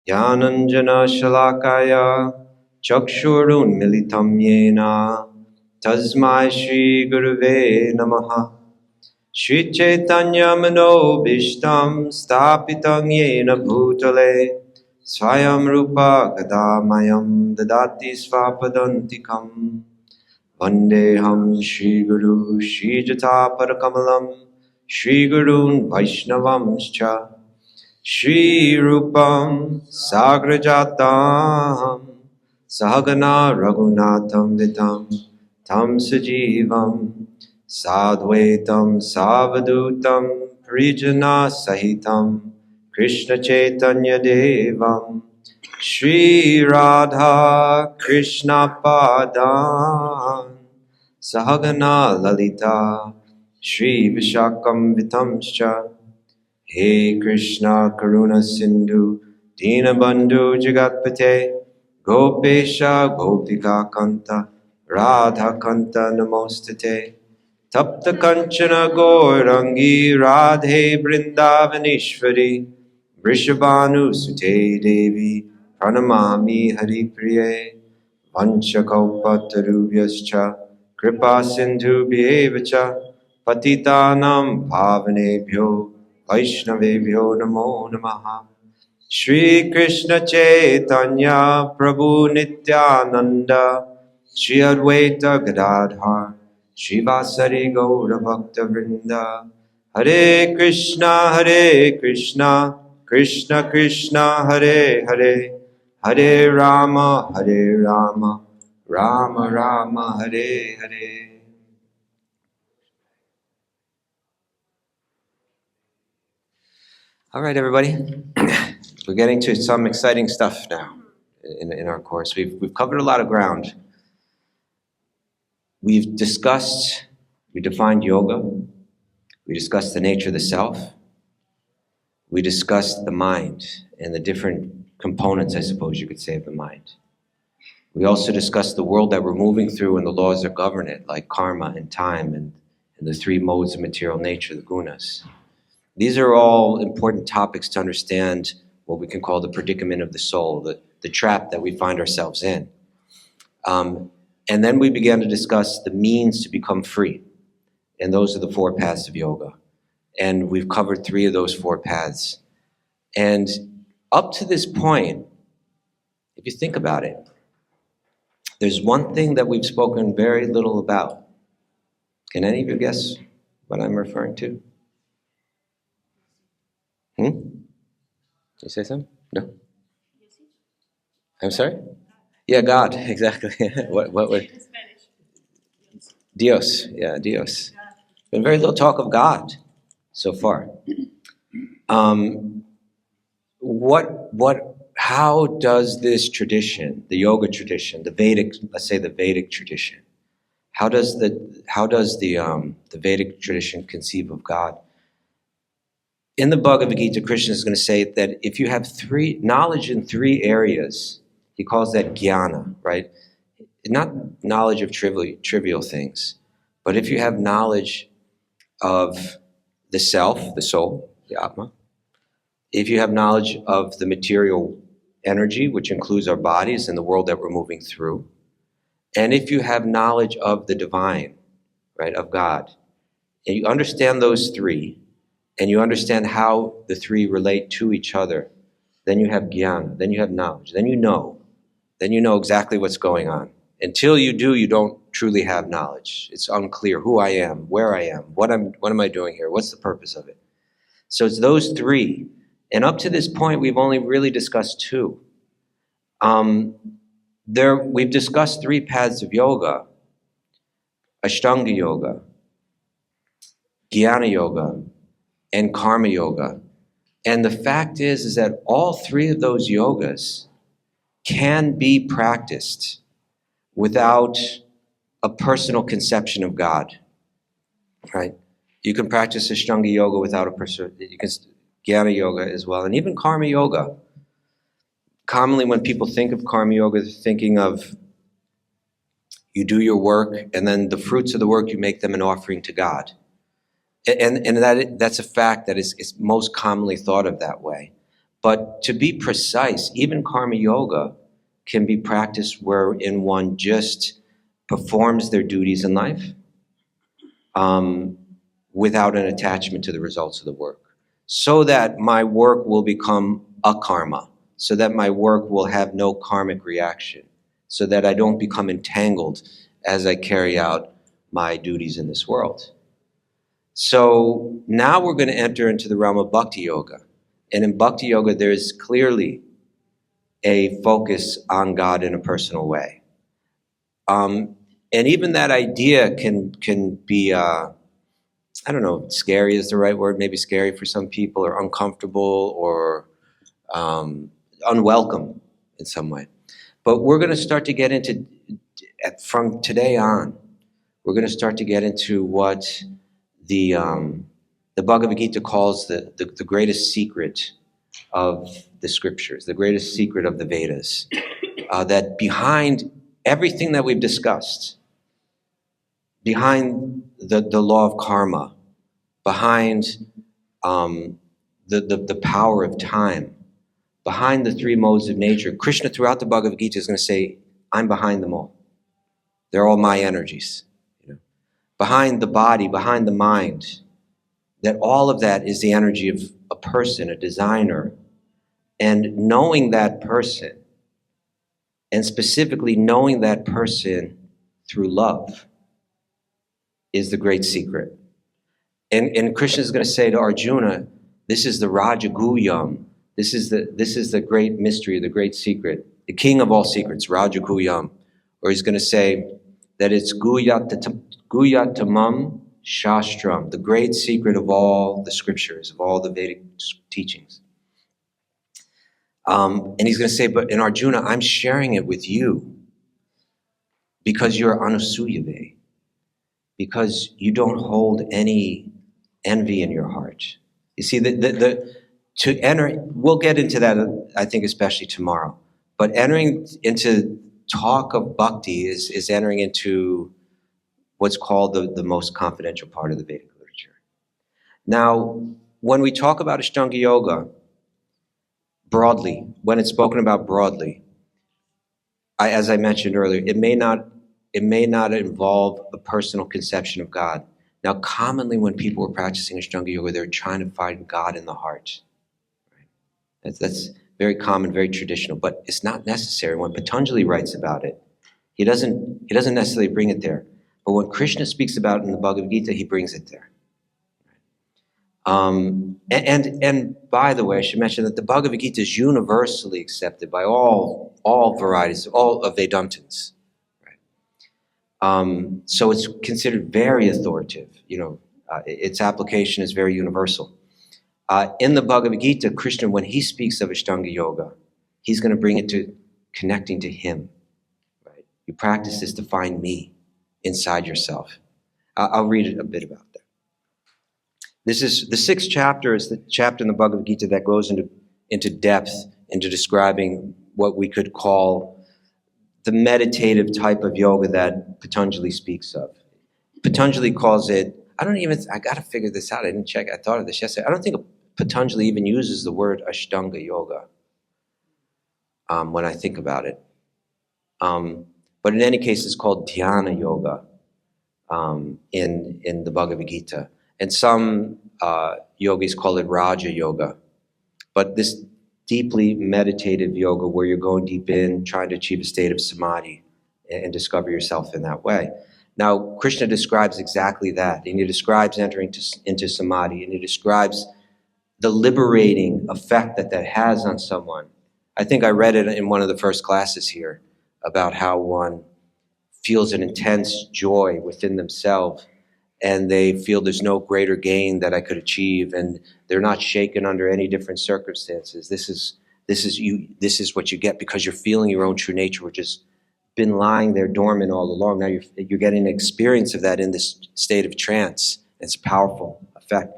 Dhyananjana Shalakaya Chakshurunmilitam Yena Tasmai Shri Guruve Namaha Shri Chaitanya Manobishtam Sthapitam Yena Bhutale Swayam Rupa Kadamayam Dadati Svapadantikam Vandeham Shri Guru Shri Jata Parakamalam Shri Gurun Vaishnavamscha Shri Rupam Sagrajatam Sahagana Raghunatham Vitam Tam Sajivam Sadvaitam Savadutam Prijana Sahitam Krishna Chaitanya Devam Shri Radha Krishna Padan Sahagana Lalita Shri Vishakam Vitamscha He Krishna Karuna Sindhu Dinabandhu Jagatpate Gopesha Gopika Kanta Radha Kanta Namostate Tapta Kanchana Gaurangi Radhe Brindavanishwari Vrishabhanu Sute Devi Pranamami Hari Priye Vanchakalpatarubhyascha Kripa Sindhu Bhyevacha Patitanam Bhavanebhyo Vaishnavebhyo Namo Namaha Shri Krishna Chaitanya Prabhu Nityananda Shri Advaita Gadadhar Shri Vasari Gaura Bhakta Vrinda Hare Krishna Krishna Krishna Hare Hare Hare Rama Rama Rama Hare Hare. All right, everybody. We're getting to some exciting stuff now in our course. We've covered a lot of ground. We defined yoga. We discussed the nature of the self. We discussed the mind and the different components, I suppose you could say, of the mind. We also discussed the world that we're moving through and the laws that govern it, like karma and time and the three modes of material nature, the gunas. These are all important topics to understand what we can call the predicament of the soul, the trap that we find ourselves in. And then we began to discuss the means to become free. And those are the 4 paths of yoga. And we've covered 3 of those 4 paths. And up to this point, if you think about it, there's one thing that we've spoken very little about. Can any of you guess what I'm referring to? You say something? No? I'm sorry? Yeah, God, exactly. What would? Dios, yeah, Dios. Been very little talk of God so far. How does this tradition, the yoga tradition, the Vedic, let's say the Vedic tradition, how does the Vedic tradition conceive of God? In the Bhagavad Gita, Krishna is going to say that if you have knowledge in 3 areas, he calls that jnana, right? Not knowledge of trivial things, but if you have knowledge of the self, the soul, the Atma, if you have knowledge of the material energy, which includes our bodies and the world that we're moving through, and if you have knowledge of the divine, right, of God, and you understand those 3, and you understand how the 3 relate to each other, then you have jnana, then you have knowledge, then you know exactly what's going on. Until you do, you don't truly have knowledge. It's unclear who I am, where I am, what am I doing here, what's the purpose of it? So it's those 3. And up to this point, we've only really discussed 2. We've discussed 3 paths of yoga: Ashtanga yoga, Jnana yoga, and Karma yoga. And the fact is that all 3 of those yogas can be practiced without a personal conception of God, right? You can practice Ashtanga yoga without a person. You can Jnana yoga as well, and even Karma yoga. Commonly, when people think of Karma yoga, they're thinking of you do your work, and then the fruits of the work, you make them an offering to God. And that's a fact that is most commonly thought of that way. But to be precise, even karma yoga can be practiced wherein one just performs their duties in life without an attachment to the results of the work, so that my work will become a karma, so that my work will have no karmic reaction, so that I don't become entangled as I carry out my duties in this world. So now we're going to enter into the realm of Bhakti Yoga. And in Bhakti Yoga, there's clearly a focus on God in a personal way. And even that idea can be, I don't know, scary is the right word, maybe scary for some people, or uncomfortable, or unwelcome in some way. But we're going to start to get into, from today on, we're going to start to get into what the Bhagavad Gita calls the greatest secret of the scriptures, the greatest secret of the Vedas, that behind everything that we've discussed, behind the law of karma, behind the power of time, behind the three modes of nature, Krishna throughout the Bhagavad Gita is going to say, I'm behind them all. They're all my energies. Behind the body, behind the mind, that all of that is the energy of a person, a designer. And knowing that person, and specifically knowing that person through love, is the great secret. And Krishna is going to say to Arjuna, this is the Rajaguyam. This is the great mystery, the great secret, the king of all secrets, Rajaguyam. Or he's going to say that it's Guyatamam Shastram, the great secret of all the scriptures, of all the Vedic teachings. And he's going to say, but in Arjuna, I'm sharing it with you because you're Anusuyave, because you don't hold any envy in your heart. You see, to enter, we'll get into that, I think, especially tomorrow. But entering into talk of bhakti is entering into what's called the most confidential part of the Vedic literature. Now, when we talk about Ashtanga Yoga, broadly, when it's spoken about broadly, as I mentioned earlier, it may not involve a personal conception of God. Now, commonly when people are practicing Ashtanga Yoga, they're trying to find God in the heart. Right? That's very common, very traditional, but it's not necessary. When Patanjali writes about it, he doesn't necessarily bring it there. But when Krishna speaks about it in the Bhagavad Gita, he brings it there. And by the way, I should mention that the Bhagavad Gita is universally accepted by all varieties, all of Vedantins. Right? So it's considered very authoritative. Its application is very universal. In the Bhagavad Gita, Krishna, when he speaks of Ashtanga Yoga, he's going to bring it to connecting to him. Right? You practice this to find me inside yourself. I'll read a bit about that. This is the 6th chapter, is the chapter in the Bhagavad Gita that goes into depth into describing what we could call the meditative type of yoga that Patanjali speaks of. Patanjali calls it, I got to figure this out. I didn't check. I thought of this yesterday. I don't think Patanjali even uses the word Ashtanga Yoga when I think about it. But in any case, it's called Dhyana Yoga in the Bhagavad Gita. And some yogis call it Raja Yoga. But this deeply meditative yoga where you're going deep in, trying to achieve a state of samadhi and discover yourself in that way. Now, Krishna describes exactly that. And he describes entering into samadhi, and he describes the liberating effect that has on someone. I think I read it in one of the first classes here about how one feels an intense joy within themselves, and they feel there's no greater gain that I could achieve, and they're not shaken under any different circumstances. This is what you get because you're feeling your own true nature, which has been lying there dormant all along. Now you're getting an experience of that in this state of trance. It's a powerful effect.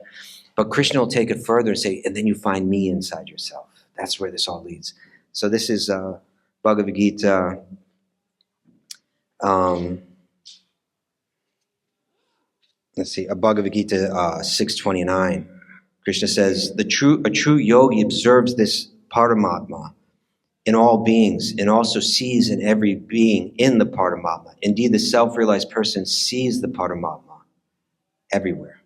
But Krishna will take it further and say, and then you find me inside yourself. That's where this all leads. So this is Bhagavad Gita. Let's see, Bhagavad Gita 6:29. Krishna says, a true yogi observes this Paramatma in all beings and also sees in every being in the Paramatma. Indeed, the self-realized person sees the Paramatma everywhere.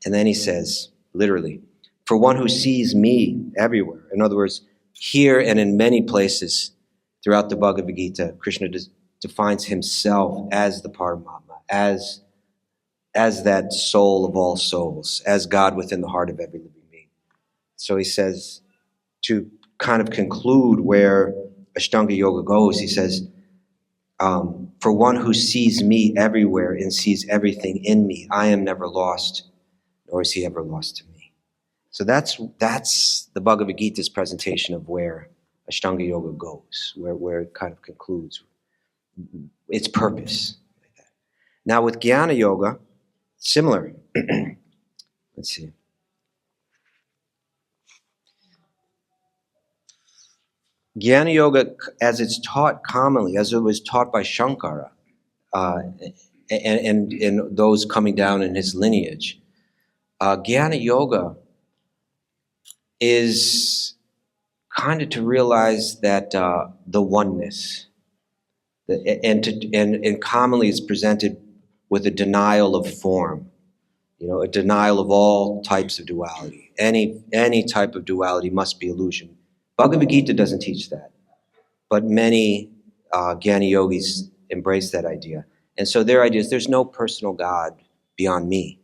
And then he says, literally, for one who sees me everywhere. In other words, here and in many places throughout the Bhagavad Gita, Krishna defines himself as the Paramatma, as that soul of all souls, as God within the heart of every living being. So he says, to kind of conclude where Ashtanga Yoga goes, he says, for one who sees me everywhere and sees everything in me, I am never lost, nor is he ever lost to me. So that's the Bhagavad Gita's presentation of where Ashtanga Yoga goes, where it kind of concludes its purpose. Now with Jnana Yoga, similar. Let's see. Jnana Yoga, as it's taught commonly, as it was taught by Shankara, and those coming down in his lineage, Jnana Yoga is kind of to realize that the oneness, and commonly is presented with a denial of form, a denial of all types of duality. Any type of duality must be illusion. Bhagavad Gita doesn't teach that, but many Jnana yogis embrace that idea. And so their idea is there's no personal God beyond me.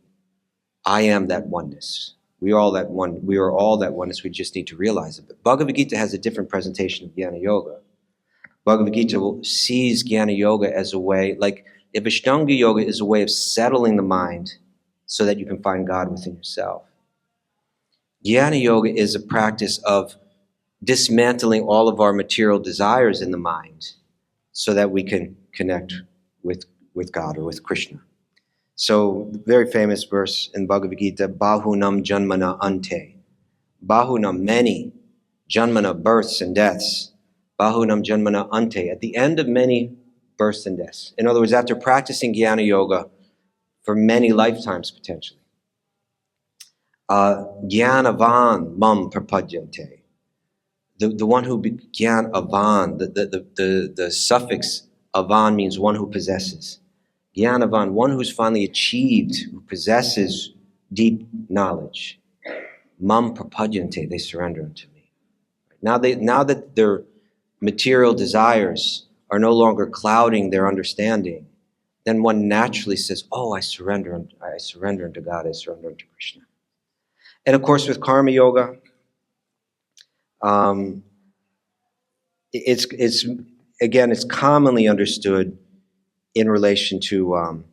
I am that oneness. We are all that oneness. We just need to realize it. But Bhagavad Gita has a different presentation of Jnana Yoga. Bhagavad Gita sees Jnana Yoga as a way, like if Ashtanga Yoga is a way of settling the mind so that you can find God within yourself, Jnana Yoga is a practice of dismantling all of our material desires in the mind so that we can connect with God or with Krishna. So, very famous verse in Bhagavad Gita, Bahunam Janmana Ante. Bahunam, many, Janmana, births and deaths. Bahunam Janmana Ante, at the end of many births and deaths. In other words, after practicing Jnana Yoga for many lifetimes potentially, Jnanavan Mam Prapadyante. The one who began avan, the suffix avan means one who possesses. Jnanavan, one who's finally achieved, who possesses deep knowledge. Mam prapadyante, they surrender unto me. Now that their material desires are no longer clouding their understanding, then one naturally says, I surrender unto God, I surrender unto Krishna. And of course with Karma Yoga, it's commonly understood in relation to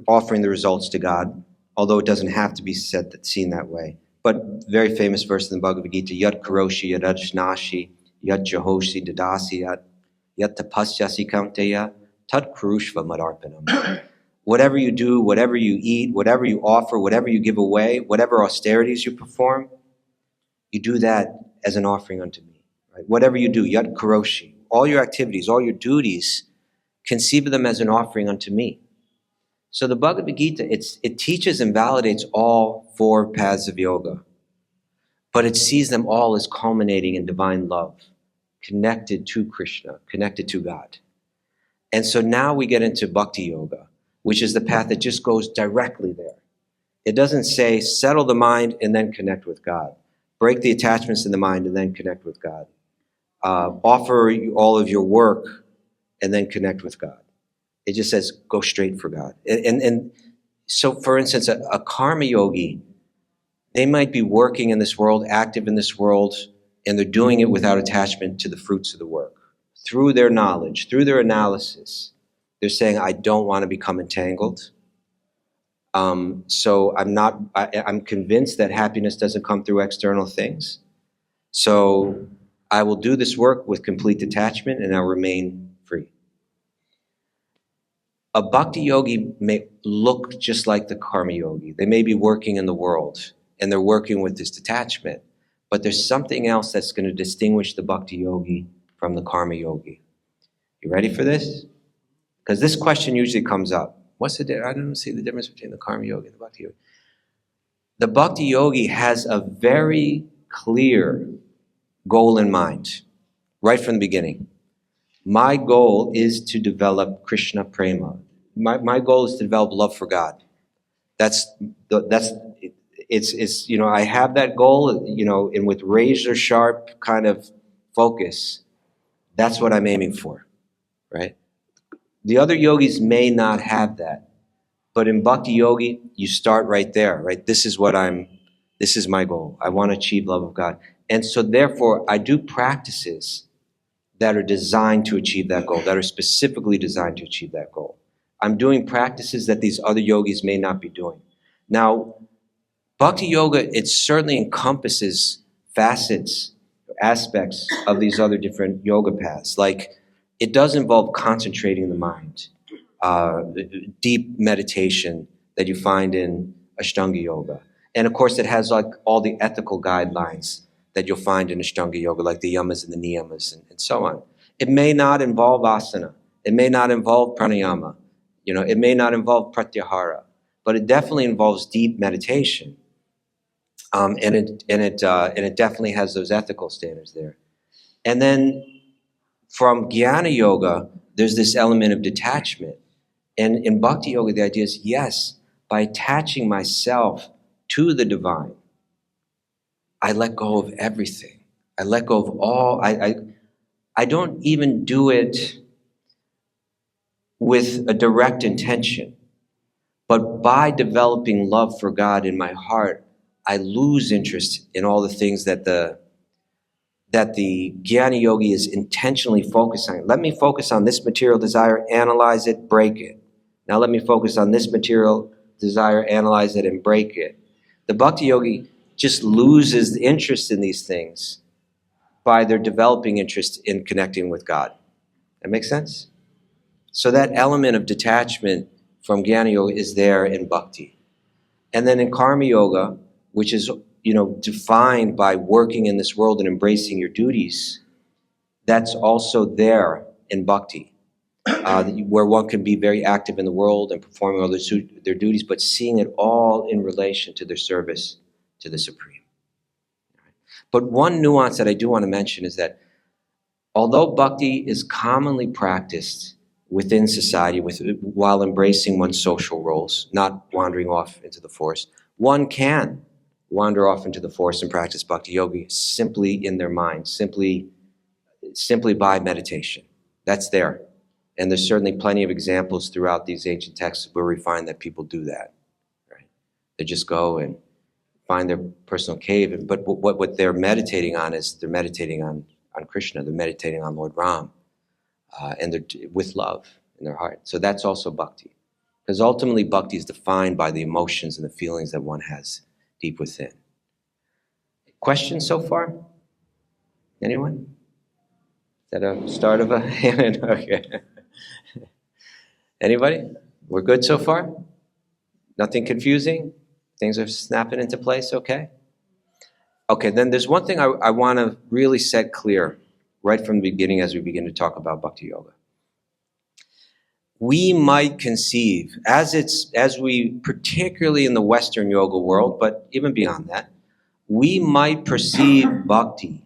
offering the results to God, although it doesn't have to be seen that way. But very famous verse in the Bhagavad Gita, Yat karoshi yad ajnashi, yat jahoshi dadasi yat tapasyasi kaunteya, tat kurushva madarpanam. Whatever you do, whatever you eat, whatever you offer, whatever you give away, whatever austerities you perform, you do that as an offering unto me. Right? Whatever you do, yat karoshi, all your activities, all your duties, conceive of them as an offering unto me. So the Bhagavad Gita, it teaches and validates all four paths of yoga, but it sees them all as culminating in divine love, connected to Krishna, connected to God. And so now we get into Bhakti Yoga, which is the path that just goes directly there. It doesn't say settle the mind and then connect with God. Break the attachments in the mind and then connect with God. Offer all of your work and then connect with God. It just says go straight for God. And so, for instance, a karma yogi, they might be working in this world, active in this world, and they're doing it without attachment to the fruits of the work. Through their knowledge, through their analysis, they're saying, I don't want to become entangled. So I'm convinced that happiness doesn't come through external things. So I will do this work with complete detachment and I'll remain free. A bhakti yogi may look just like the karma yogi. They may be working in the world and they're working with this detachment, but there's something else that's going to distinguish the bhakti yogi from the karma yogi. You ready for this? Because this question usually comes up. I don't see the difference between the karma yogi and the bhakti yogi. The Bhakti Yogi has a very clear goal in mind, right from the beginning. My goal is to develop Krishna Prema. My goal is to develop love for God. It's I have that goal, and with razor sharp kind of focus, that's what I'm aiming for, right? The other yogis may not have that, but in Bhakti Yogi, you start right there, right? This is my goal. I want to achieve love of God. And so therefore, I do practices that are designed to achieve that goal, that are specifically designed to achieve that goal. I'm doing practices that these other yogis may not be doing. Now, Bhakti Yoga, it certainly encompasses facets, aspects of these other different yoga paths. Like, it does involve concentrating the mind, deep meditation that you find in Ashtanga Yoga. And of course, it has like all the ethical guidelines that you'll find in Ashtanga Yoga, like the yamas and the niyamas and so on. It may not involve asana. It may not involve pranayama. It may not involve pratyahara, but it definitely involves deep meditation. And it definitely has those ethical standards there. And then from Jnana Yoga, there's this element of detachment. And in Bhakti Yoga, the idea is, yes, by attaching myself to the divine, I let go of everything. I let go of all. I don't even do it with a direct intention. But by developing love for God in my heart, I lose interest in all the things that the Jnana Yogi is intentionally focusing on. Let me focus on this material desire, analyze it, break it. Now let me focus on this material desire, analyze it, and break it. The Bhakti Yogi just loses the interest in these things by their developing interest in connecting with God. That makes sense? So that element of detachment from Jnana Yoga is there in Bhakti. And then in Karma Yoga, which is defined by working in this world and embracing your duties, that's also there in Bhakti, where one can be very active in the world and performing all their duties, but seeing it all in relation to their service to the Supreme. But one nuance that I do want to mention is that although Bhakti is commonly practiced within society while embracing one's social roles, not wandering off into the forest, one can wander off into the forest and practice Bhakti Yoga simply in their mind, simply by meditation. That's there. And there's certainly plenty of examples throughout these ancient texts where we find that people do that. Right? They just go and find their personal cave. But what they're meditating on is they're meditating on Krishna. They're meditating on Lord Ram. And they're with love in their heart. So that's also Bhakti. Because ultimately Bhakti is defined by the emotions and the feelings that one has deep within. Questions so far? Anyone? Is that a start of a hand? Okay. Anybody? We're good so far? Nothing confusing? Things are snapping into place, okay? Okay, then there's one thing I want to really set clear right from the beginning as we begin to talk about Bhakti Yoga. We might conceive, as we, particularly in the Western yoga world, but even beyond that, we might perceive Bhakti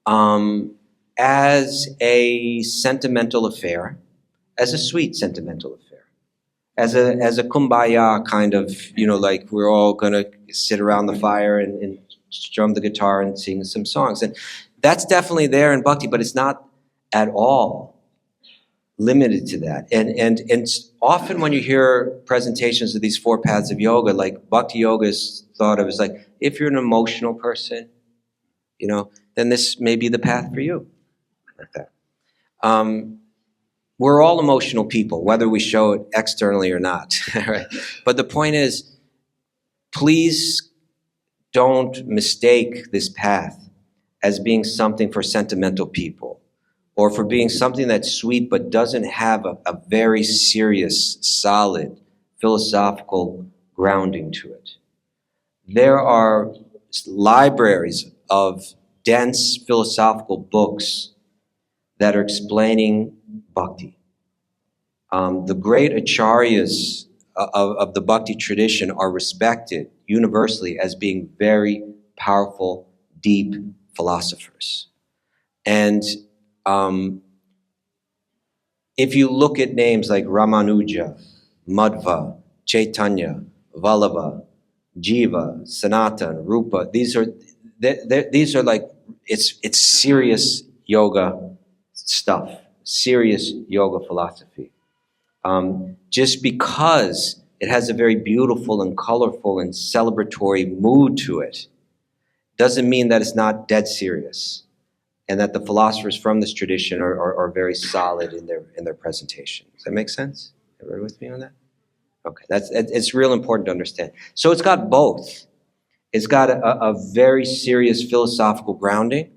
as a sentimental affair, as a sweet sentimental affair, as a kumbaya kind of, like we're all going to sit around the fire and strum the guitar and sing some songs. And that's definitely there in Bhakti, but it's not at all limited to that. And often when you hear presentations of these four paths of yoga, like Bhakti Yoga is thought of as like, if you're an emotional person, then this may be the path for you. Like that. We're all emotional people, whether we show it externally or not. Right? But the point is, please don't mistake this path as being something for sentimental people, or for being something that's sweet but doesn't have a very serious, solid, philosophical grounding to it. There are libraries of dense philosophical books that are explaining Bhakti. The great acharyas of the Bhakti tradition are respected universally as being very powerful, deep philosophers. And if you look at names like Ramanuja, Madhva, Chaitanya, Vallabha, Jiva, Sanatan, Rupa, these are like, it's serious yoga stuff, serious yoga philosophy. Just because it has a very beautiful and colorful and celebratory mood to it, doesn't mean that it's not dead serious, and that the philosophers from this tradition are very solid in their presentation. Does that make sense? Everybody with me on that? Okay, it's real important to understand. So it's got both. It's got a very serious philosophical grounding,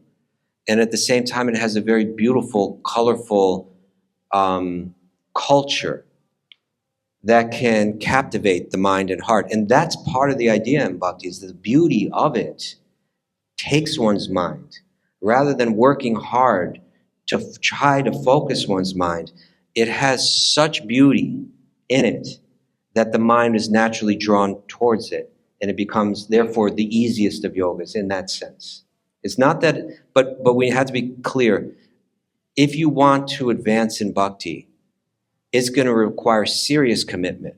and at the same time, it has a very beautiful, colorful culture that can captivate the mind and heart. And that's part of the idea in Bhakti, is the beauty of it takes one's mind. Rather than working hard to try to focus one's mind, it has such beauty in it that the mind is naturally drawn towards it, and it becomes, therefore, the easiest of yogas in that sense. It's not that, but we have to be clear. If you want to advance in bhakti, it's going to require serious commitment,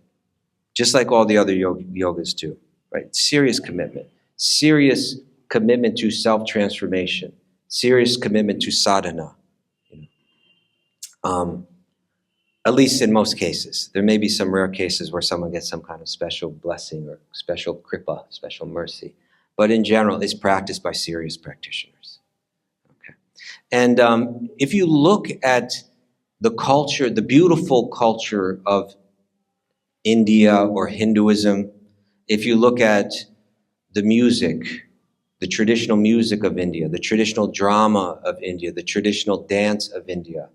just like all the other yogas do, right? Serious commitment to self-transformation, serious commitment to sadhana. At least in most cases. There may be some rare cases where someone gets some kind of special blessing or special kripa, special mercy. But in general, it's practiced by serious practitioners. Okay. And if you look at the culture, the beautiful culture of India or Hinduism, if you look at the music, the traditional music of India, the traditional drama of India, the traditional dance of India,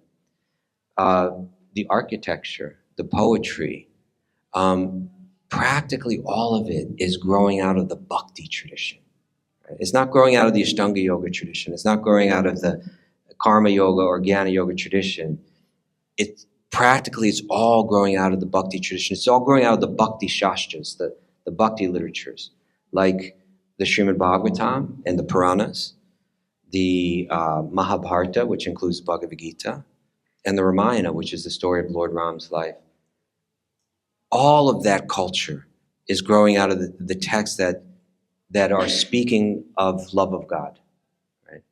the architecture, the poetry, practically all of it is growing out of the bhakti tradition. Right? It's not growing out of the Ashtanga yoga tradition. It's not growing out of the karma yoga or jnana yoga tradition. It's all growing out of the bhakti tradition. It's all growing out of the bhakti shastras, the bhakti literatures, like the Srimad Bhagavatam and the Puranas, the Mahabharata, which includes Bhagavad Gita, and the Ramayana, which is the story of Lord Ram's life. All of that culture is growing out of the texts that are speaking of love of God, right?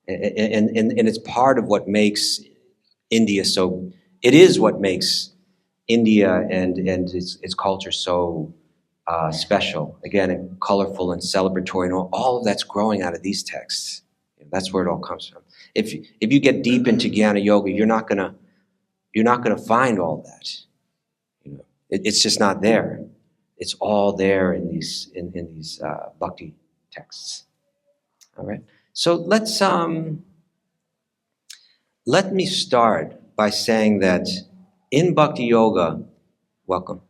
And it's part of what makes India so. It is what makes India and its culture so special. Again, colorful and celebratory, and all of that's growing out of these texts. That's where it all comes from. If you get deep into jnana yoga, you're not gonna find all that. It's just not there. It's all there in these bhakti texts. All right. So let me start by saying that in bhakti yoga, welcome.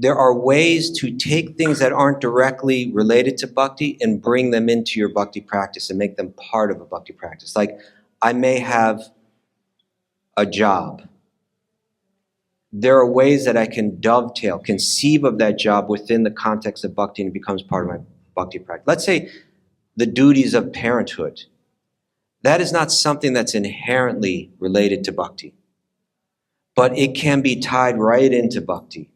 There are ways to take things that aren't directly related to bhakti and bring them into your bhakti practice and make them part of a bhakti practice. Like, I may have a job. There are ways that I can dovetail, conceive of that job within the context of bhakti, and it becomes part of my bhakti practice. Let's say the duties of parenthood. That is not something that's inherently related to bhakti, but it can be tied right into bhakti.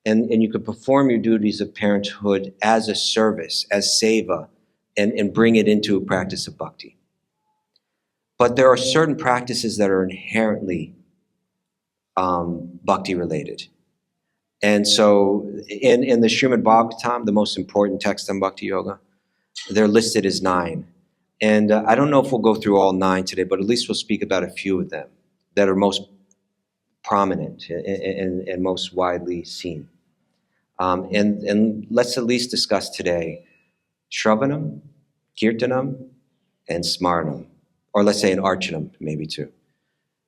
And you could perform your duties of parenthood as a service, as seva, and bring it into a practice of bhakti. But there are certain practices that are inherently bhakti related. And so in the Srimad Bhagavatam, the most important text on bhakti yoga, they're listed as 9. And I don't know if we'll go through all 9 today, but at least we'll speak about a few of them that are most prominent and most widely seen. And let's at least discuss today Shravanam, Kirtanam, and Smaranam, or let's say an Archanam, maybe too.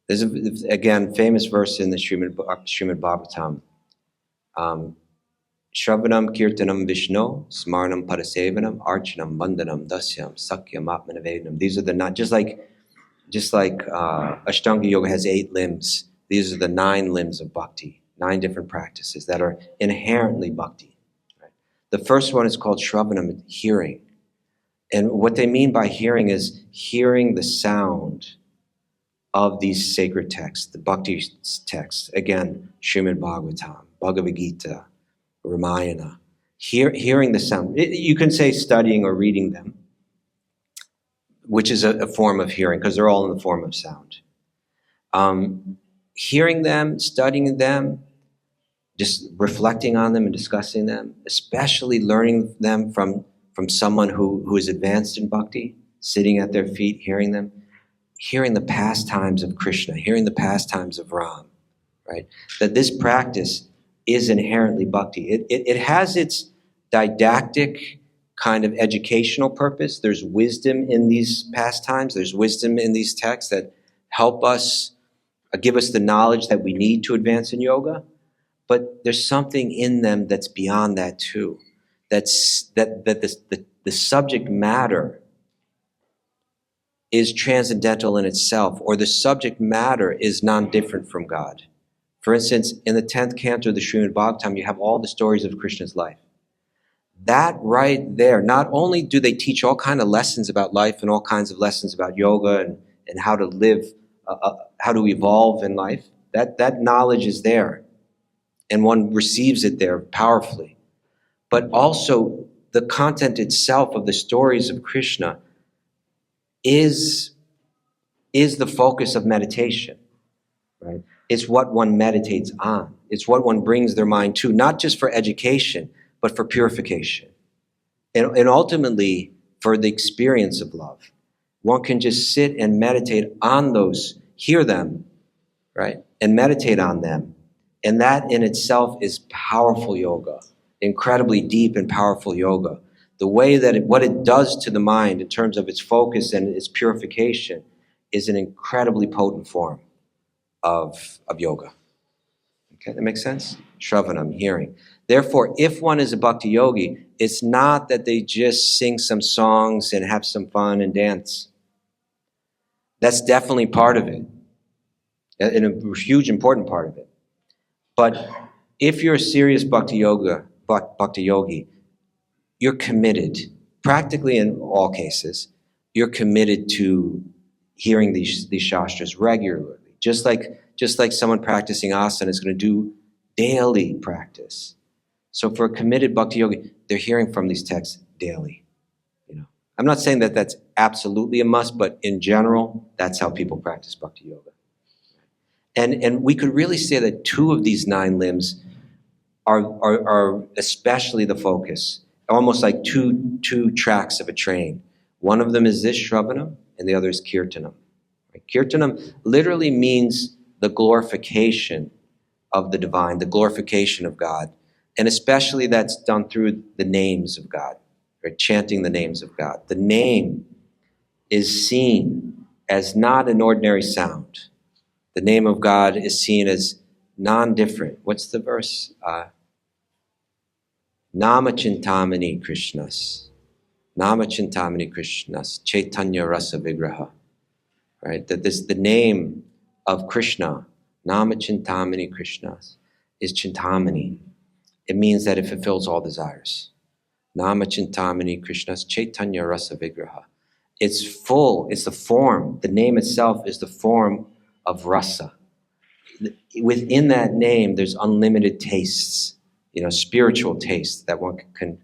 There's again famous verse in the Srimad Bhagavatam. Shravanam, Kirtanam, Vishnu, Smaranam, Parasevanam, Archanam, Vandanam, Dasyam, Sakyam, Atmanavedanam. These are the 9, just like Ashtanga Yoga has 8 limbs. These are the 9 limbs of bhakti 9 different practices that are inherently bhakti. Right? The first one is called Shravanam, hearing. And what they mean by hearing is hearing the sound of these sacred texts, the bhakti texts. Again, Srimad Bhagavatam, Bhagavad Gita, Ramayana. Hearing the sound. You can say studying or reading them, which is a form of hearing, because they're all in the form of sound. Hearing them, studying them, just reflecting on them and discussing them, especially learning them from someone who is advanced in bhakti, sitting at their feet, hearing them, hearing the pastimes of Krishna, hearing the pastimes of Ram, right? That this practice is inherently bhakti. It has its didactic kind of educational purpose. There's wisdom in these pastimes. There's wisdom in these texts that help us, give us the knowledge that we need to advance in yoga. But there's something in them that's beyond that too. That the subject matter is transcendental in itself, or the subject matter is non-different from God. For instance, in the 10th canto of the Srimad Bhagavatam, you have all the stories of Krishna's life. That right there, not only do they teach all kinds of lessons about life and all kinds of lessons about yoga and how to live, how to evolve in life, that knowledge is there. And one receives it there powerfully. But also the content itself of the stories of Krishna is the focus of meditation, right? It's what one meditates on. It's what one brings their mind to, not just for education, but for purification. And ultimately, for the experience of love. One can just sit and meditate on those, hear them, right? And meditate on them. And that in itself is powerful yoga, incredibly deep and powerful yoga. The way that what it does to the mind in terms of its focus and its purification is an incredibly potent form of yoga. Okay, that makes sense? Shravanam, hearing. Therefore, if one is a bhakti yogi, it's not that they just sing some songs and have some fun and dance. That's definitely part of it, and a huge important part of it. But if you're a serious bhakti yogi, you're committed, practically in all cases, you're committed to hearing these shastras regularly. Just like someone practicing asana is going to do daily practice. So for a committed bhakti yogi, they're hearing from these texts daily. I'm not saying that that's absolutely a must, but in general, that's how people practice bhakti yoga. And we could really say that 2 of these 9 limbs are especially the focus, almost like two tracks of a train. One of them is this Shravanam, and the other is Kirtanam. Right? Kirtanam literally means the glorification of the divine, the glorification of God. And especially that's done through the names of God, right? Chanting the names of God. The name is seen as not an ordinary sound. The name of God is seen as non-different. What's the verse? Nama Chintamani Krishnas. Nama Chintamani Krishnas. Chaitanya Rasa Vigraha. Right? That the name of Krishna, Nama Chintamani Krishnas, is Chintamani. It means that it fulfills all desires. Nama Chintamani Krishnas. Chaitanya Rasa Vigraha. It's full, it's the form. The name itself is the form of rasa. Within that name, there's unlimited tastes, spiritual tastes that one can,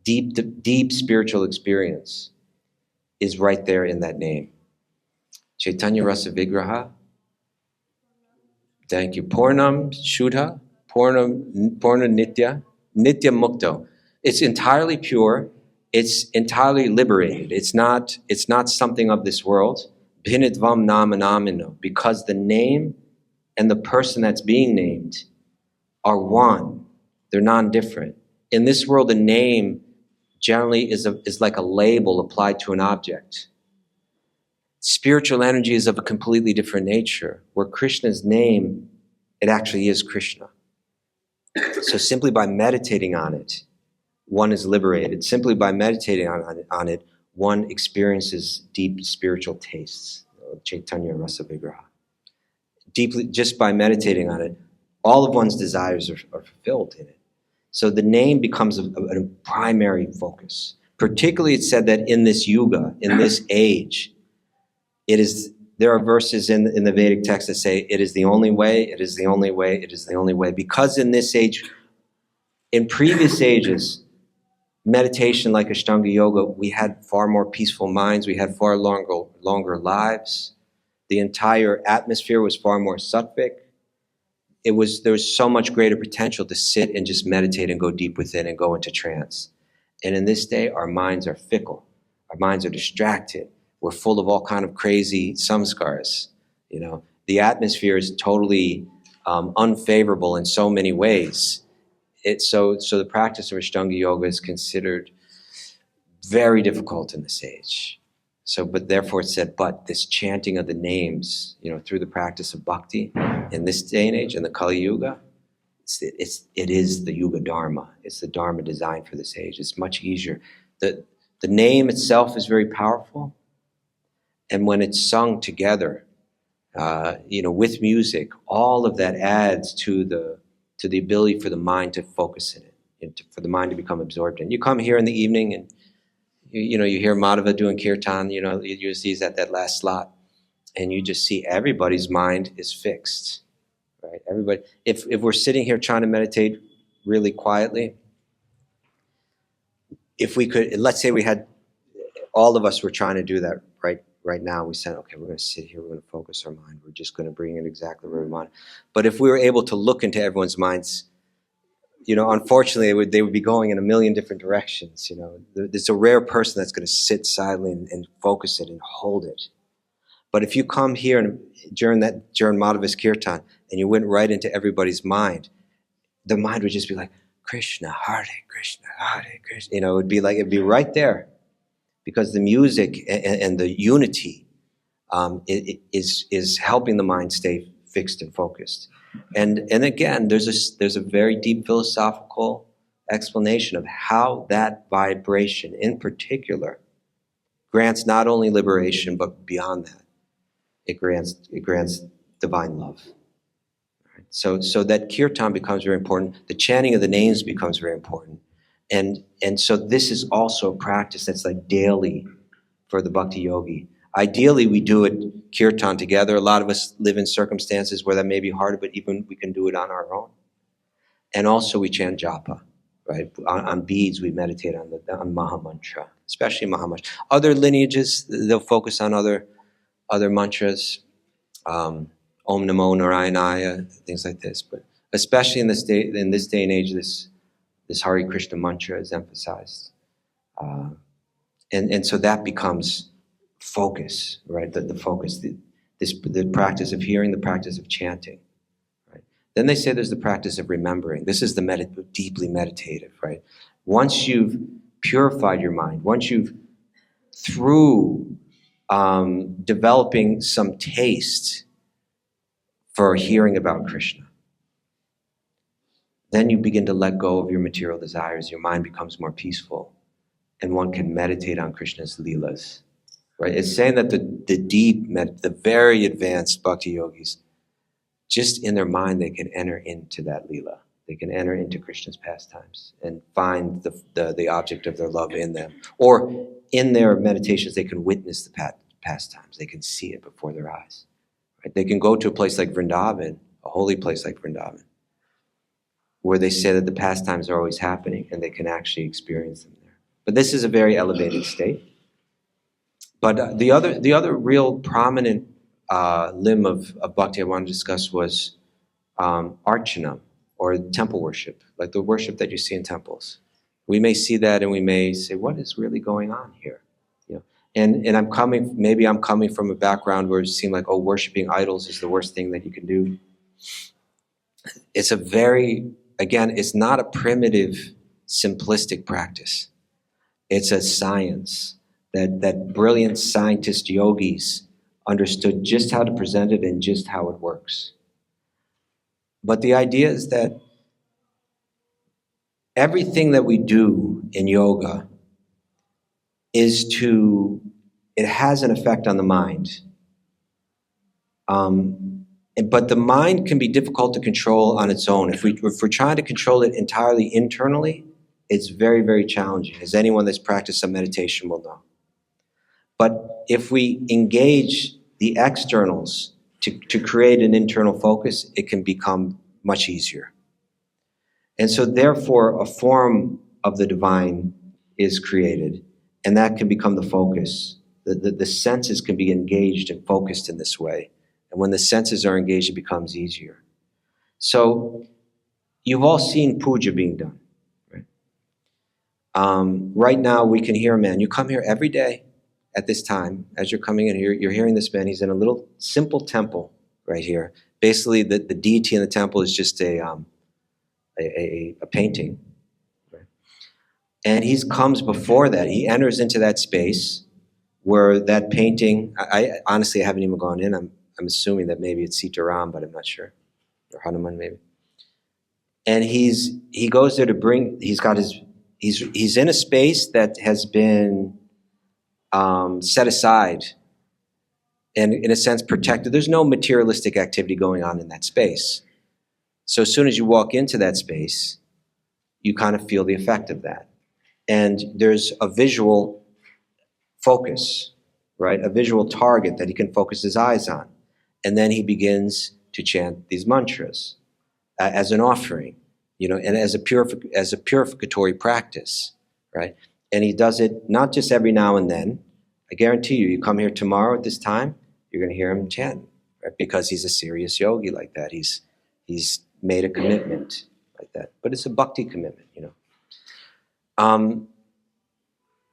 deep spiritual experience is right there in that name. Chaitanya Rasa Vigraha. Thank you. Purnam Shuddha, Purna Nitya, Nitya Mukto. It's entirely pure. It's entirely liberated. It's not something of this world. Bhinidvam nama namino, because the name and the person that's being named are one. They're non-different. In this world, a name generally is like a label applied to an object. Spiritual energy is of a completely different nature, where Krishna's name, it actually is Krishna. So simply by meditating on it, one is liberated. Simply by meditating on it, one experiences deep spiritual tastes, Chaitanya Rasa Vigraha. Deeply, just by meditating on it, all of one's desires are fulfilled in it. So the name becomes a primary focus. Particularly, it's said that in this yuga, in this age, there are verses in the Vedic text that say it is the only way, it is the only way, it is the only way. Because in this age, in previous ages, meditation like Ashtanga Yoga, we had far more peaceful minds, we had far longer lives. The entire atmosphere was far more sattvic. There was so much greater potential to sit and just meditate and go deep within and go into trance. And in this day, our minds are fickle. Our minds are distracted. We're full of all kind of crazy samskars. The atmosphere is totally unfavorable in so many ways. So the practice of Ashtanga Yoga is considered very difficult in this age. But therefore it said, but this chanting of the names, through the practice of bhakti in this day and age, in the Kali Yuga, it is the Yuga Dharma. It's the Dharma designed for this age. It's much easier. The name itself is very powerful. And when it's sung together, with music, all of that adds to the ability for the mind to focus in it, for the mind to become absorbed in. You come here in the evening and you hear Madhava doing kirtan, you see he's at that last slot, and you just see everybody's mind is fixed, right? Everybody, if we're sitting here trying to meditate really quietly, if we could, let's say all of us were trying to do that right now, we said, okay, we're going to sit here, we're going to focus our mind, we're just going to bring it exactly where we want. But if we were able to look into everyone's minds, unfortunately, they would be going in a million different directions. There's a rare person that's going to sit silently and focus it and hold it. But if you come here and during Madhava's kirtan and you went right into everybody's mind, the mind would just be like, Krishna, Hare Krishna, Hare Krishna. It'd be right there, because the music and the unity is helping the mind stay fixed and focused. And again, there's a very deep philosophical explanation of how that vibration in particular grants not only liberation, but beyond that, it grants divine love. Right? So that kirtan becomes very important. The chanting of the names becomes very important. And so this is also a practice that's like daily for the bhakti yogi. Ideally, we do it kirtan together. A lot of us live in circumstances where that may be harder, but even we can do it on our own. And also we chant japa, right? On beads, we meditate on Maha Mantra, especially Maha Mantra. Other lineages, they'll focus on other mantras, Om Namo Narayanaya, things like this. But especially in this day and age, this Hare Krishna mantra is emphasized. And so that becomes focus, right? The focus, the practice of hearing, the practice of chanting, right? Then they say there's the practice of remembering. This is the deeply meditative, right? Once you've purified your mind, once you've, through developing some taste for hearing about Krishna, then you begin to let go of your material desires. Your mind becomes more peaceful, and one can meditate on Krishna's leelas. Right? It's saying that the very advanced bhakti yogis, just in their mind, they can enter into that leela. They can enter into Krishna's pastimes and find the object of their love in them. Or in their meditations, they can witness the pastimes. They can see it before their eyes. Right? They can go to a place like Vrindavan, a holy place like Vrindavan, where they say that the pastimes are always happening and they can actually experience them there. But this is a very elevated state. But the other real prominent limb of bhakti I want to discuss was archana, or temple worship, like the worship that you see in temples. We may see that and we may say, what is really going on here? And I'm coming from a background where it seemed like, worshiping idols is the worst thing that you can do. It's it's not a primitive, simplistic practice. It's a science that brilliant scientist yogis understood just how to present it and just how it works. But the idea is that everything that we do in yoga it has an effect on the mind. But the mind can be difficult to control on its own. If we're trying to control it entirely internally, it's very, very challenging, as anyone that's practiced some meditation will know. But if we engage the externals to create an internal focus, it can become much easier. And so therefore, a form of the divine is created, and that can become the focus. The senses can be engaged and focused in this way. And when the senses are engaged, it becomes easier. So you've all seen puja being done, right? Right now, we can hear a man. You come here every day at this time. As you're coming in here, you're hearing this man. He's in a little simple temple right here. Basically, the deity in the temple is just a painting. Right? And he comes before that. He enters into that space where that painting, I honestly haven't even gone in. I'm assuming that maybe it's Sita Ram, but I'm not sure. Or Hanuman maybe. And he goes there to bring, he's in a space that has been set aside and in a sense protected. There's no materialistic activity going on in that space. So as soon as you walk into that space, you kind of feel the effect of that. And there's a visual focus, right? A visual target that he can focus his eyes on. And then he begins to chant these mantras as an offering, and as a purificatory practice, right? And he does it not just every now and then. I guarantee you come here tomorrow at this time, you're going to hear him chant, right? Because he's a serious yogi like that. He's made a commitment like that. But it's a bhakti commitment,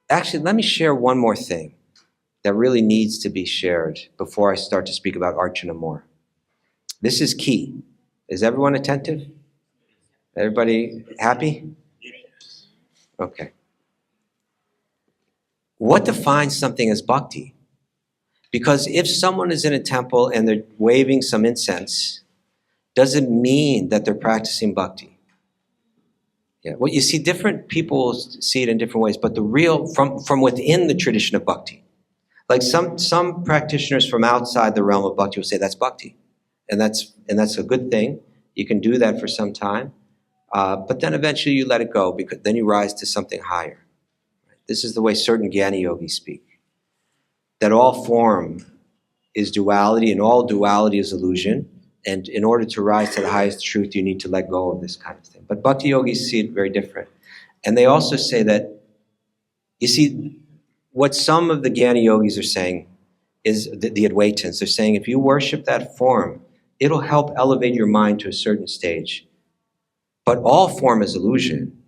Actually, let me share one more thing that really needs to be shared before I start to speak about Archana more. This is key. Is everyone attentive? Everybody happy? Okay. What defines something as bhakti? Because if someone is in a temple and they're waving some incense, doesn't mean that they're practicing bhakti. Yeah. Well, you see, different people see it in different ways, but the real, from within the tradition of bhakti, like some practitioners from outside the realm of bhakti will say that's bhakti, and that's a good thing. You can do that for some time, but then eventually you let it go, because then you rise to something higher. This is the way certain Jnana yogis speak, that all form is duality and all duality is illusion. And in order to rise to the highest truth, you need to let go of this kind of thing. But bhakti yogis see it very different. And they also say that, you see, what some of the Jnana yogis are saying is the Advaitins. They're saying if you worship that form, it'll help elevate your mind to a certain stage. But all form is illusion.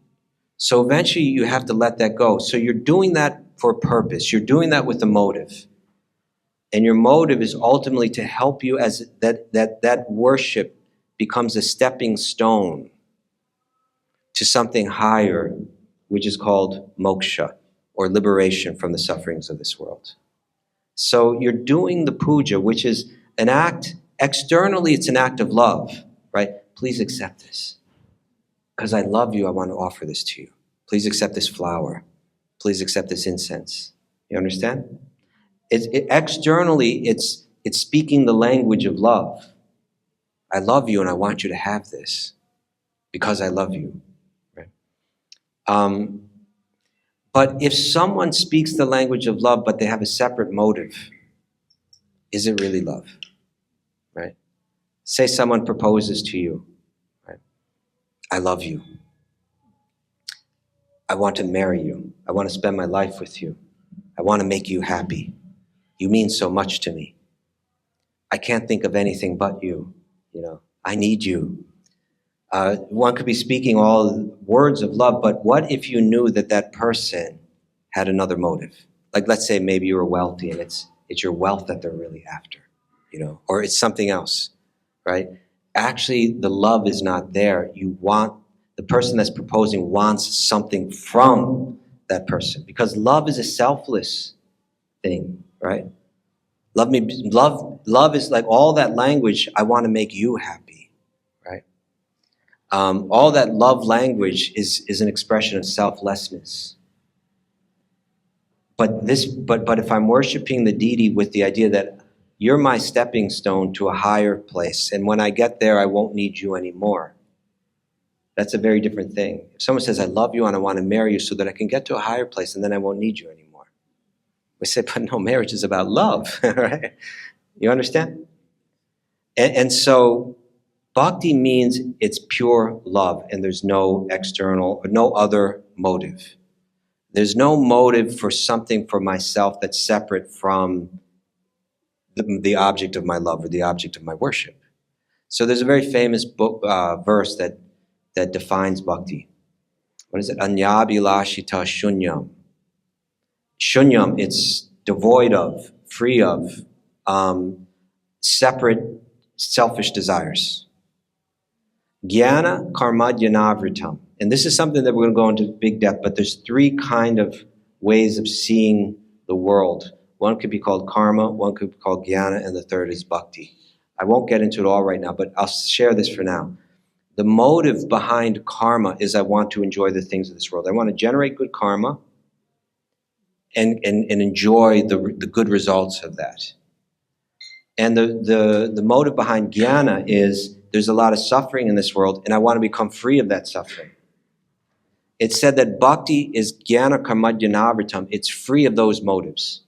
So eventually you have to let that go. So you're doing that for a purpose. You're doing that with a motive. And your motive is ultimately to help you as that worship becomes a stepping stone to something higher, which is called moksha, or liberation from the sufferings of this world. So you're doing the puja, which is an act, externally it's an act of love, right? Please accept this. Because I love you, I want to offer this to you. Please accept this flower. Please accept this incense. You understand? Externally, it's speaking the language of love. I love you and I want you to have this because I love you. Right? But if someone speaks the language of love but they have a separate motive, is it really love? Right? Say someone proposes to you. Right? I love you. I want to marry you. I want to spend my life with you. I want to make you happy. You mean so much to me. I can't think of anything but you. I need you. One could be speaking all words of love, but what if you knew that person had another motive? Like, let's say maybe you were wealthy and it's your wealth that they're really after, or it's something else, right? Actually, the love is not there. The person that's proposing wants something from that person, because love is a selfless thing, right? Love is like all that language, I want to make you happy, right? All that love language is an expression of selflessness. But if I'm worshiping the deity with the idea that you're my stepping stone to a higher place. And when I get there, I won't need you anymore. That's a very different thing. If someone says, I love you and I want to marry you so that I can get to a higher place and then I won't need you anymore. We say, but no, marriage is about love, right? You understand? And so bhakti means it's pure love and there's no external or no other motive. There's no motive for something for myself that's separate from the object of my love or the object of my worship. So there's a very famous verse that defines bhakti. What is it? Anyabhilashita shunyam. Shunyam, it's devoid of, free of, separate, selfish desires. Jnana karmadhyanavritam. And this is something that we're going to go into big depth, but there's three kind of ways of seeing the world. One could be called karma, one could be called jnana, and the third is bhakti. I won't get into it all right now, but I'll share this for now. The motive behind karma is I want to enjoy the things of this world. I want to generate good karma and enjoy the good results of that. And the motive behind jnana is there's a lot of suffering in this world and I want to become free of that suffering. It's said that bhakti is jnana karmadhyanavritam. It's free of those motives.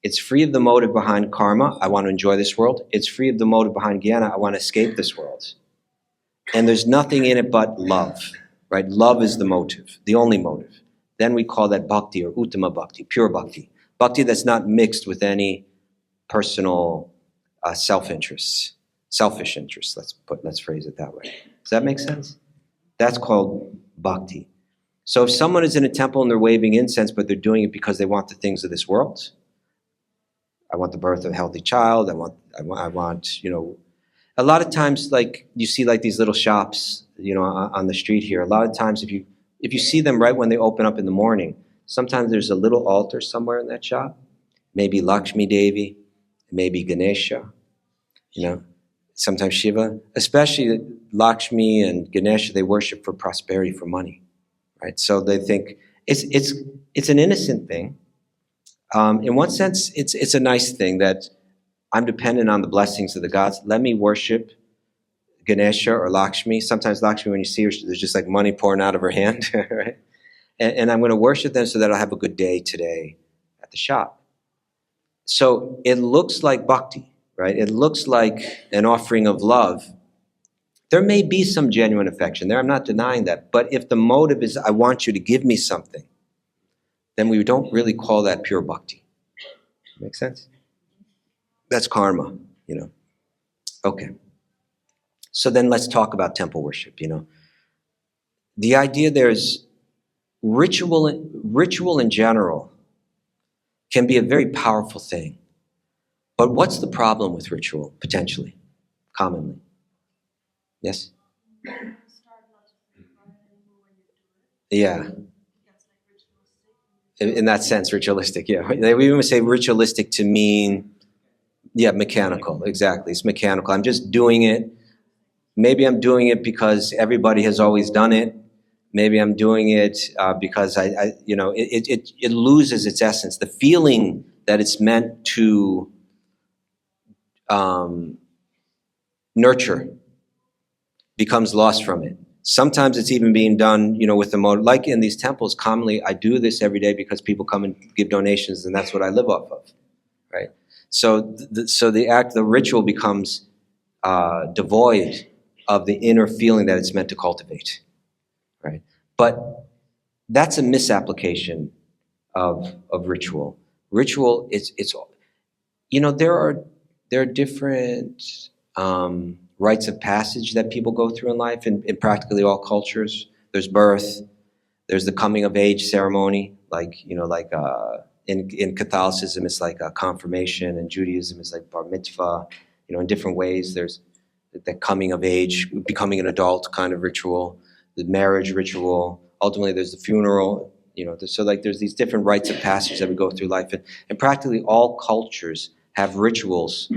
It's free of the motive behind karma, I want to enjoy this world. It's free of the motive behind jnana, I want to escape this world. And there's nothing in it but love, right? Love is the motive, the only motive. Then we call that bhakti or uttama bhakti, pure bhakti. Bhakti that's not mixed with any personal selfish interests. Let's phrase it that way. Does that make sense? That's called bhakti. So if someone is in a temple and they're waving incense, but they're doing it because they want the things of this world, I want the birth of a healthy child. I want, a lot of times, like you see, like these little shops, on the street here. A lot of times, if you see them right when they open up in the morning, sometimes there's a little altar somewhere in that shop. Maybe Lakshmi Devi, maybe Ganesha. Sometimes Shiva. Especially Lakshmi and Ganesha, they worship for prosperity, for money, right? So they think it's an innocent thing. In one sense, it's a nice thing that I'm dependent on the blessings of the gods. Let me worship Ganesha or Lakshmi. Sometimes Lakshmi, when you see her, there's just like money pouring out of her hand, right? And I'm going to worship them so that I'll have a good day today at the shop. So it looks like bhakti, right? It looks like an offering of love. There may be some genuine affection there. I'm not denying that. But if the motive is, I want you to give me something, then we don't really call that pure bhakti. Make sense? That's karma, Okay. So then let's talk about temple worship, The idea there's ritual in general can be a very powerful thing. But what's the problem with ritual, potentially, commonly? Yes? Yeah. In that sense, ritualistic, yeah. We even say ritualistic to mean, mechanical, exactly. It's mechanical. I'm just doing it. Maybe I'm doing it because everybody has always done it. Maybe I'm doing it because it loses its essence. The feeling that it's meant to nurture becomes lost from it. Sometimes it's even being done, with the motive. Like in these temples, commonly I do this every day because people come and give donations, and that's what I live off of, right? So the ritual becomes devoid of the inner feeling that it's meant to cultivate, right? But that's a misapplication of ritual. Ritual it's there are different rites of passage that people go through in life in practically all cultures. There's birth, there's the coming of age ceremony, in Catholicism it's like a confirmation, and Judaism is like bar mitzvah. In different ways there's the coming of age, becoming an adult kind of ritual, the marriage ritual. Ultimately there's the funeral, there's these different rites of passage that we go through life. And practically all cultures have rituals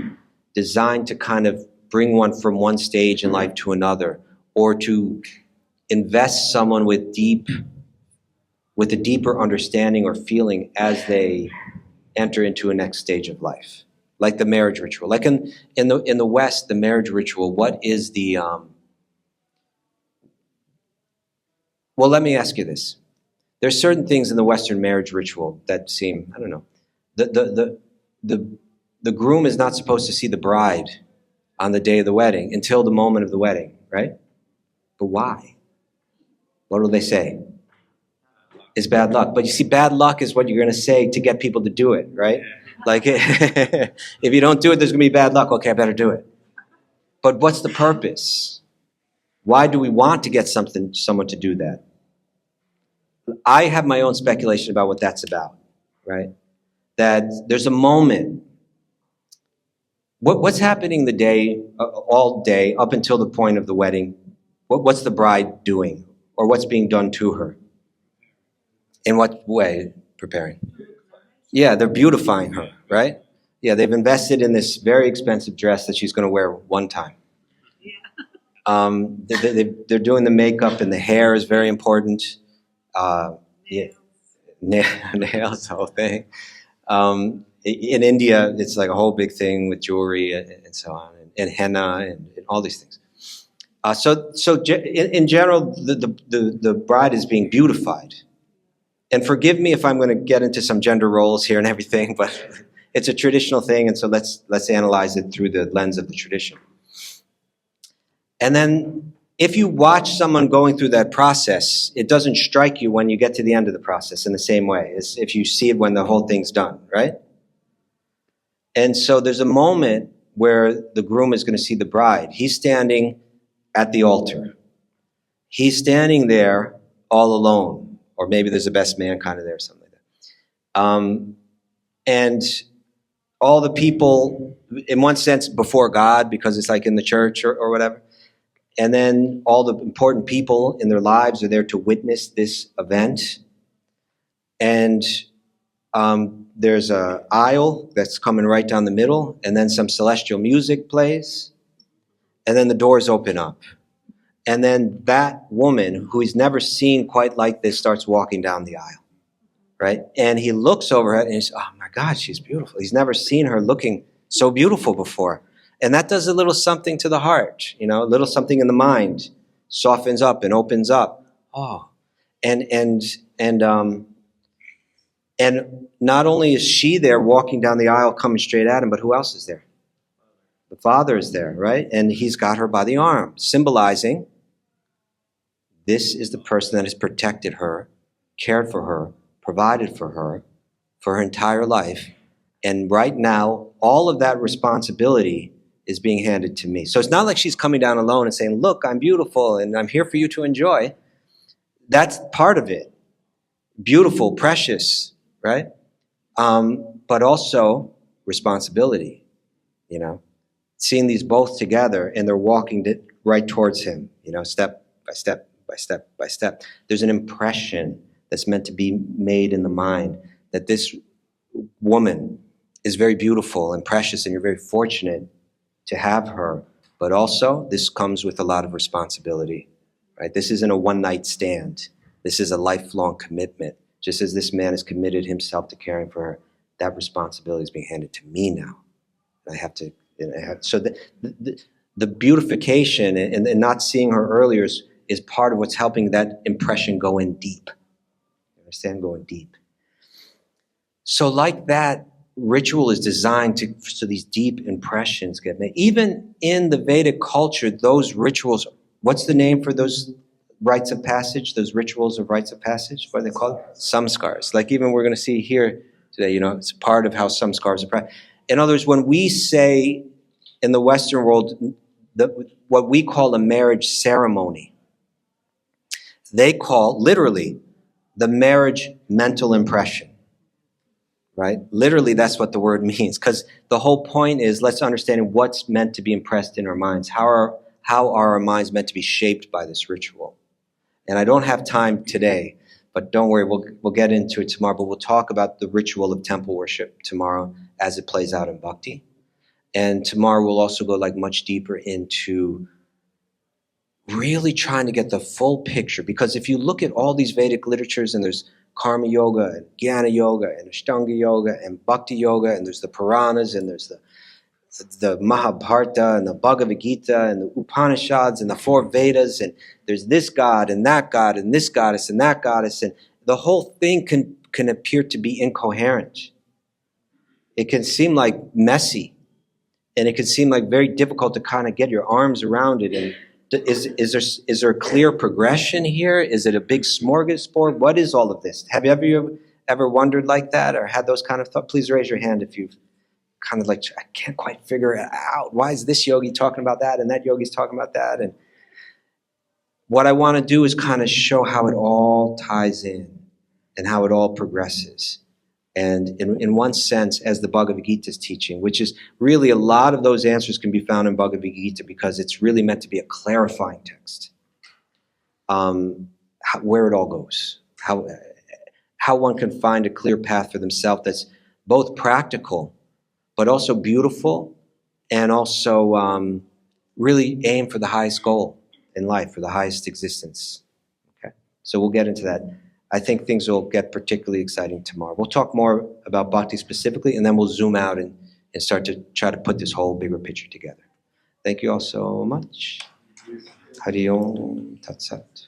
designed to kind of bring one from one stage in life to another, or to invest someone with a deeper understanding or feeling as they enter into a next stage of life. like the marriage ritual. Like in the West, the marriage ritual, what is the well, let me ask you this. There's certain things in the Western marriage ritual that seem, I don't know. The groom is not supposed to see the bride on the day of the wedding until the moment of the wedding, right? But why? What will they say? It's bad luck. But you see, bad luck is what you're going to say to get people to do it, right? Like, if you don't do it, there's going to be bad luck. Okay, I better do it. But what's the purpose? Why do we want to get someone to do that? I have my own speculation about what that's about, right? That there's a moment. What's happening the day, all day, up until the point of the wedding? What's the bride doing? Or what's being done to her? In what way? Preparing. Yeah, they're beautifying her, right? Yeah, they've invested in this very expensive dress that she's going to wear one time. They're doing the makeup, and the hair is very important. Yeah, nails, the whole thing. In India, it's like a whole big thing with jewelry and so on, and henna and all these things. So in general, the bride is being beautified. And forgive me if I'm going to get into some gender roles here and everything, but it's a traditional thing, and so let's analyze it through the lens of the tradition. And then if you watch someone going through that process, it doesn't strike you when you get to the end of the process in the same way as if you see it when the whole thing's done, right? And so there's a moment where the groom is going to see the bride. He's standing at the altar. He's standing there all alone, or maybe there's a best man kind of there, something like that. And all the people, in one sense, before God, because it's like in the church or whatever. And then all the important people in their lives are there to witness this event. And there's an aisle that's coming right down the middle, and then some celestial music plays, and then the doors open up. And then that woman, who he's never seen quite like this, starts walking down the aisle, right? And he looks over her and he's, oh my God, she's beautiful. He's never seen her looking so beautiful before. And that does a little something to the heart, a little something in the mind, softens up and opens up. Oh, and not only is she there walking down the aisle, coming straight at him, but who else is there? The Father is there, right? And he's got her by the arm, symbolizing this is the person that has protected her, cared for her, provided for her entire life. And right now, all of that responsibility is being handed to me. So it's not like she's coming down alone and saying, look, I'm beautiful and I'm here for you to enjoy. That's part of it. Beautiful, precious, right? But also responsibility, seeing these both together, and they're walking right towards him, step by step by step by step. There's an impression that's meant to be made in the mind that this woman is very beautiful and precious, and you're very fortunate to have her. But also, this comes with a lot of responsibility, right? This isn't a one-night stand. This is a lifelong commitment. Just as this man has committed himself to caring for her, that responsibility is being handed to me now. I have to. So the beautification and not seeing her earlier is part of what's helping that impression go in deep. You understand? Going deep. So like that, ritual is designed so these deep impressions get made. Even in the Vedic culture, those rituals, what's the name for those rites of passage, those rituals of rites of passage? What are they called? Samskars. Like even we're going to see here today, it's part of how samskars are practiced. In other words, when we say in the Western world, what we call a marriage ceremony, they call literally the marriage mental impression, right? Literally, that's what the word means, because the whole point is let's understand what's meant to be impressed in our minds. How are our minds meant to be shaped by this ritual? And I don't have time today, but don't worry, we'll get into it tomorrow. But we'll talk about the ritual of temple worship tomorrow as it plays out in Bhakti. And tomorrow we'll also go much deeper into really trying to get the full picture. Because if you look at all these Vedic literatures, and there's Karma Yoga and Jnana Yoga and Ashtanga Yoga and Bhakti Yoga, and there's the Puranas and there's the Mahabharata and the Bhagavad Gita and the Upanishads and the four Vedas, and there's this God and this goddess and that goddess, and the whole thing can appear to be incoherent. It can seem like messy, and it can seem like very difficult to kind of get your arms around it. And is there a clear progression here? Is it a big smorgasbord? What is all of this? Have you ever wondered like that or had those kind of thoughts? Please raise your hand if you've kind of like, I can't quite figure it out. Why is this yogi talking about that and that yogi's talking about that? And what I want to do is kind of show how it all ties in and how it all progresses. And in one sense, as the Bhagavad Gita is teaching, which is really a lot of those answers can be found in Bhagavad Gita because it's really meant to be a clarifying text. Where it all goes, how one can find a clear path for themselves that's both practical, but also beautiful, and also really aim for the highest goal in life, for the highest existence. Okay, so we'll get into that. I think things will get particularly exciting tomorrow. We'll talk more about bhakti specifically, and then we'll zoom out and start to try to put this whole bigger picture together. Thank you all so much. Hari Om Tat Sat.